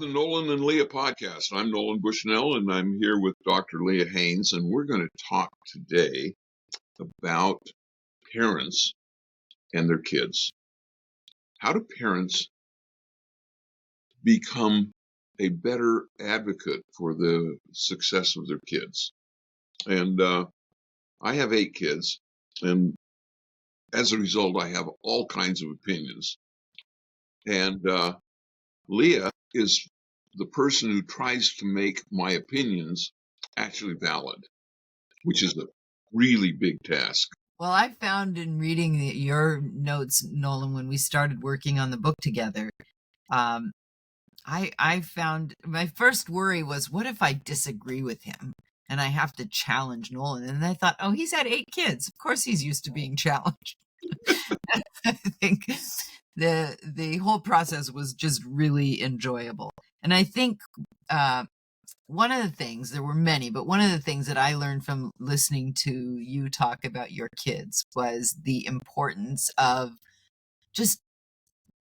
the Nolan and Leah podcast. I'm Nolan Bushnell, and I'm here with Dr. Leah Haynes, and we're going to talk today about parents and their kids. How do parents become a better advocate for the success of their kids? And I have 8 kids, and as a result, I have all kinds of opinions. And Leah is the person who tries to make my opinions actually valid, which is a really big task. Well, I found in reading your notes, Nolan, when we started working on the book together, I found my first worry was, what if I disagree with him and I have to challenge Nolan? And I thought, oh, he's had 8 kids. Of course he's used to being challenged. I think the whole process was just really enjoyable. And I think one of the things, there were many, but one of the things that I learned from listening to you talk about your kids was the importance of just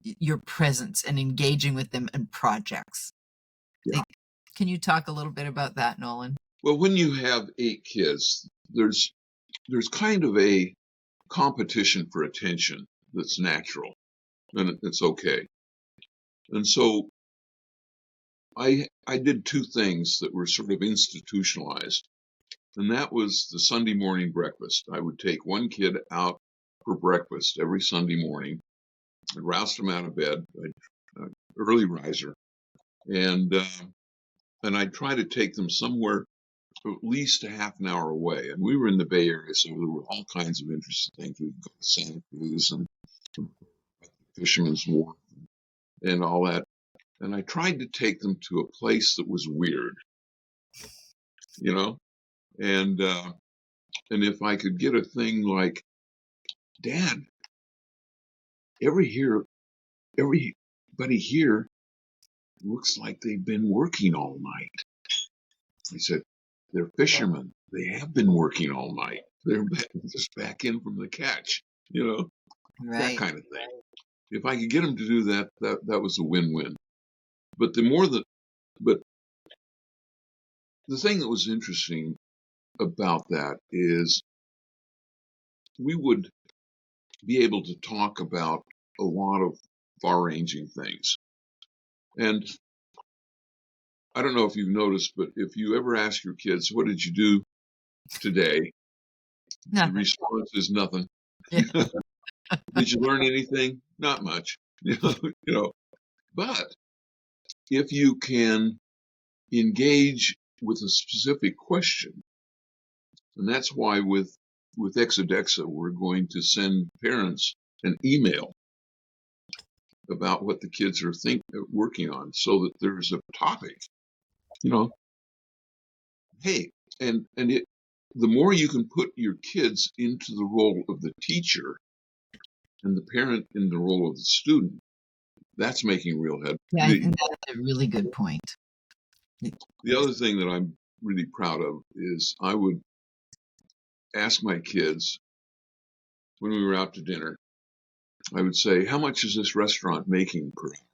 your presence and engaging with them in projects. Yeah. Can you talk a little bit about that, Nolan? Well, when you have 8 kids, there's kind of a competition for attention that's natural, and it's okay. And so I did 2 things that were sort of institutionalized, and that was the Sunday morning breakfast. I would take one kid out for breakfast every Sunday morning. I'd roust them out of bed, early riser, and I'd try to take them somewhere at least a half an hour away. And we were in the Bay Area, so there were all kinds of interesting things. We'd go to Santa Cruz and Fisherman's Wharf and all that. And I tried to take them to a place that was weird, you know? And if I could get a thing like, Dad, everybody here looks like they've been working all night. I said, they're fishermen. They have been working all night. They're just back in from the catch, you know, Right. that kind of thing. If I could get them to do that, that was a win-win. But the thing that was interesting about that is we would be able to talk about a lot of far-ranging things. And I don't know if you've noticed, but if you ever ask your kids, what did you do today? Nothing. The response is nothing. Yeah. Did you learn anything? Not much. You know. But if you can engage with a specific question, and that's why with ExoDexa, we're going to send parents an email about what the kids are working on, so that there's a topic, you know. Hey, and the more you can put your kids into the role of the teacher and the parent in the role of the student, that's making real headway. Yeah, I think that's a really good point. The other thing that I'm really proud of is I would ask my kids when we were out to dinner, I would say, how much is this restaurant making per hour?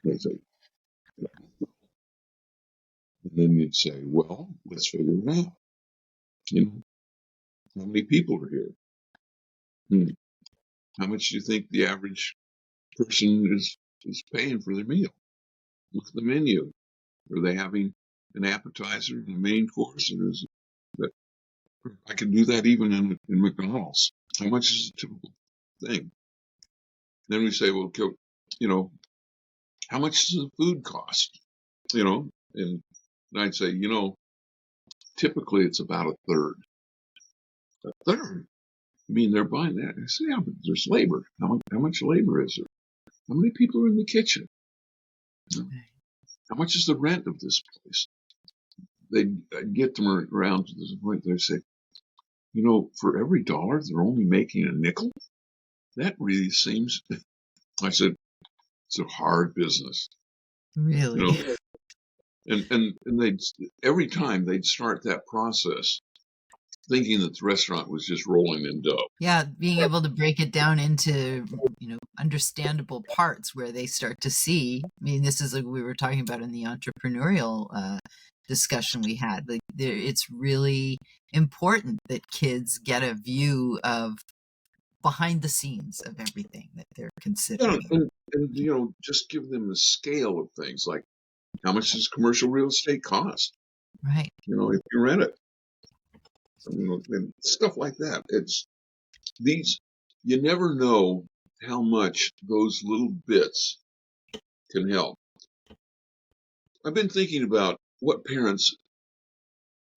They'd say, and then you'd say, well, let's figure it out. You know, how many people are here? How much do you think the average person is paying for their meal? Look at the menu. Are they having an appetizer and a main course? Or is it, I can do that even in McDonald's. How much is a typical thing? Then we say, well, you know, how much does the food cost? You know, and I'd say, you know, typically it's about a third. A third? I mean, they're buying that. I say, yeah, but there's labor. How much labor is there? How many people are in the kitchen? How much is the rent of this place? They'd get them around to this point. They say, you know, for every $1, they're only making a nickel. That really seems. I said, it's a hard business. Really? You know? And every time they'd start that process, thinking that the restaurant was just rolling in dough. Yeah, being able to break it down into, understandable parts where they start to see. I mean, this is like we were talking about in the entrepreneurial discussion we had. Like, it's really important that kids get a view of behind the scenes of everything that they're Yeah, considering. and just give them the scale of things, like how much does commercial real estate cost? Right. If you rent it, and stuff like that. It's these. You never know how much those little bits can help. I've been thinking about what parents'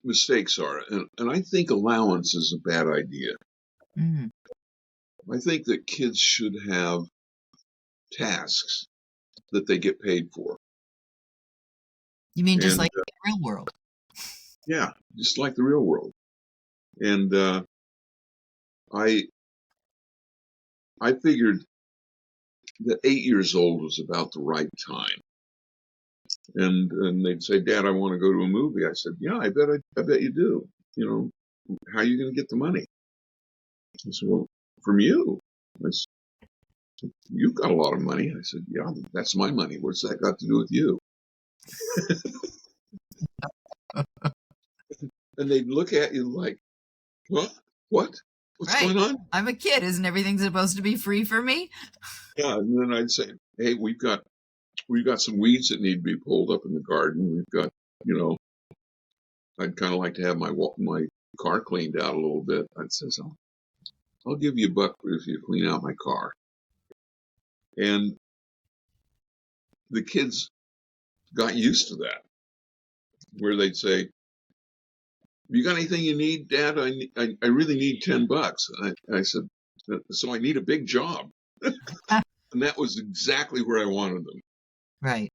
mistakes are, and I think allowance is a bad idea. Mm. I think that kids should have tasks that they get paid for. You mean just And like the real world? yeah, just like the real world. And I I figured that 8 years old was about the right time. And they'd say, "Dad, I want to go to a movie." I said, "Yeah, I bet you do. How are you going to get the money?" He said, "Well, from you." I said, "You've got a lot of money." I said, "Yeah, that's my money. What's that got to do with you?" And they'd look at you like, "What? What? What's Right. going on?" I'm a kid. Isn't everything supposed to be free for me? Yeah, and then I'd say, "Hey, we've got some weeds that need to be pulled up in the garden. We've got, you know, I'd kind of like to have my car cleaned out a little bit." I'd say, "So I'll give you $1 if you clean out my car." And the kids got used to that, where they'd say, "You got anything you need, Dad? I really need $10." I said, "So I need a big job." And that was exactly where I wanted them. Right.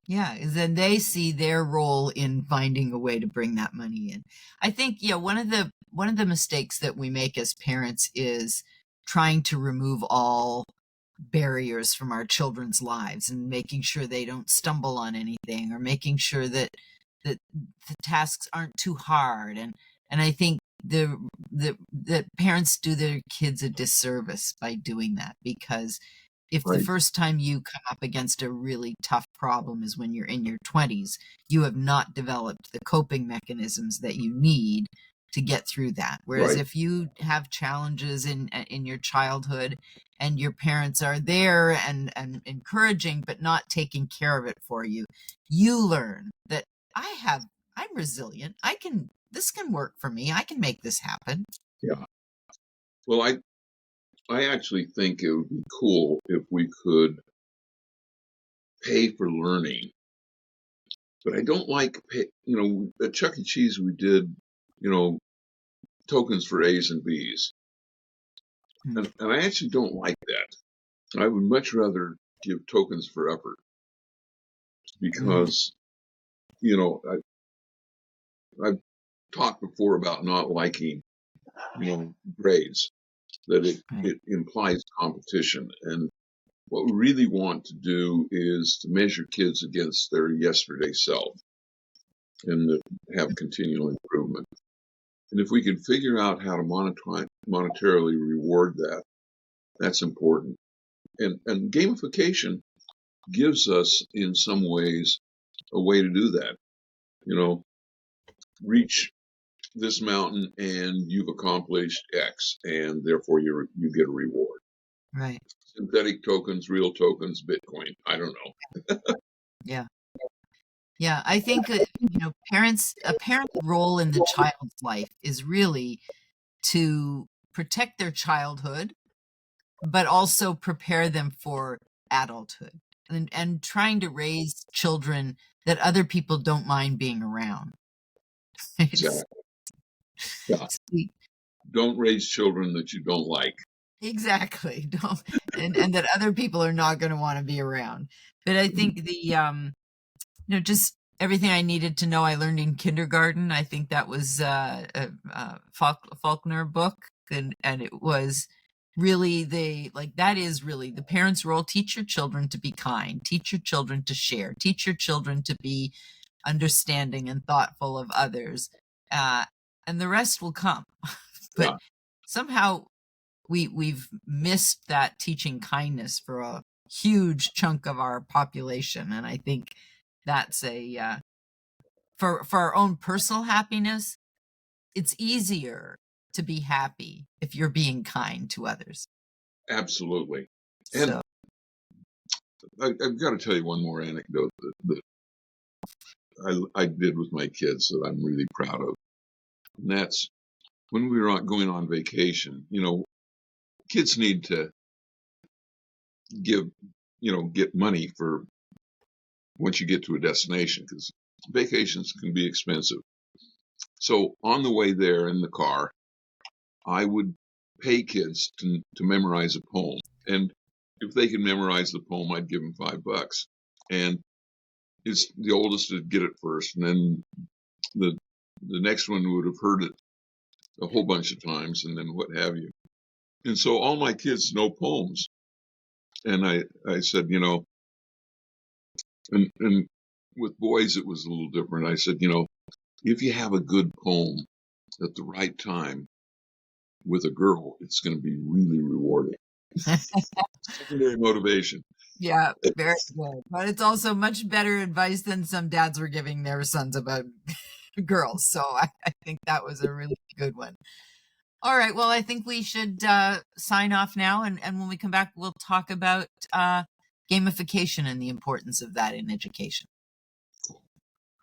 Yeah, and then they see their role in finding a way to bring that money in. I think, yeah, one of the mistakes that we make as parents is trying to remove all barriers from our children's lives and making sure they don't stumble on anything, or making sure that the tasks aren't too hard. And I think the parents do their kids a disservice by doing that, because if the Right, first time you come up against a really tough problem is when you're in your 20s, you have not developed the coping mechanisms that you need to get through that. Whereas right, if you have challenges in your childhood and your parents are there and encouraging but not taking care of it for you, you learn that I'm resilient. This can work for me. I can make this happen. yeah. Well, I actually think it would be cool if we could pay for learning, but I don't like pay. At Chuck E. Cheese we did, you know, tokens for A's and B's, Mm. and I actually don't like that. I would much rather give tokens for effort, Mm. because you know I've talked before about not liking grades, that Right. it implies competition. And what we really want to do is to measure kids against their yesterday self, and have continual improvement. And if we can figure out how to monetarily reward that, that's important. And gamification gives us, in some ways, a way to do that. You know, reach this mountain and you've accomplished X, and therefore you get a reward. Right. Synthetic tokens, real tokens, Bitcoin. I don't know. Yeah. Yeah, I think a parent's role in the child's life is really to protect their childhood, but also prepare them for adulthood, and trying to raise children that other people don't mind being around. It's, Exactly. Yeah. see, Don't raise children that you don't like. exactly. Don't, and that other people are not going to want to be around. But I think just everything I needed to know I learned in kindergarten. I think that was a Faulkner book, and it was really that is really the parents' role. Teach your children to be kind. Teach your children to share. Teach your children to be understanding and thoughtful of others, uh, and the rest will come. But Yeah, somehow we've missed that teaching kindness for a huge chunk of our population, and I think that's a for our own personal happiness. It's easier to be happy if you're being kind to others. absolutely. And So I've got to tell you one more anecdote that I did with my kids that I'm really proud of. And that's when we were going on vacation. Kids need to give, get money for once you get to a destination because vacations can be expensive. So on the way there in the car, I would pay kids to memorize a poem. And if they could memorize the poem, I'd give them $5. And it's the oldest would get it first, and then the the next one would have heard it a whole bunch of times, and then what have you. And so all my kids know poems. And I said, and with boys it was a little different. I said, if you have a good poem at the right time with a girl, it's going to be really rewarding. Secondary motivation. yeah, very good. But it's also much better advice than some dads were giving their sons about girls. So I think that was a really good one. All right. Well, I think we should sign off now. And when we come back, we'll talk about gamification and the importance of that in education.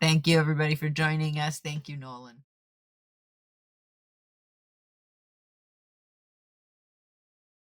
Thank you, everybody, for joining us. Thank you, Nolan.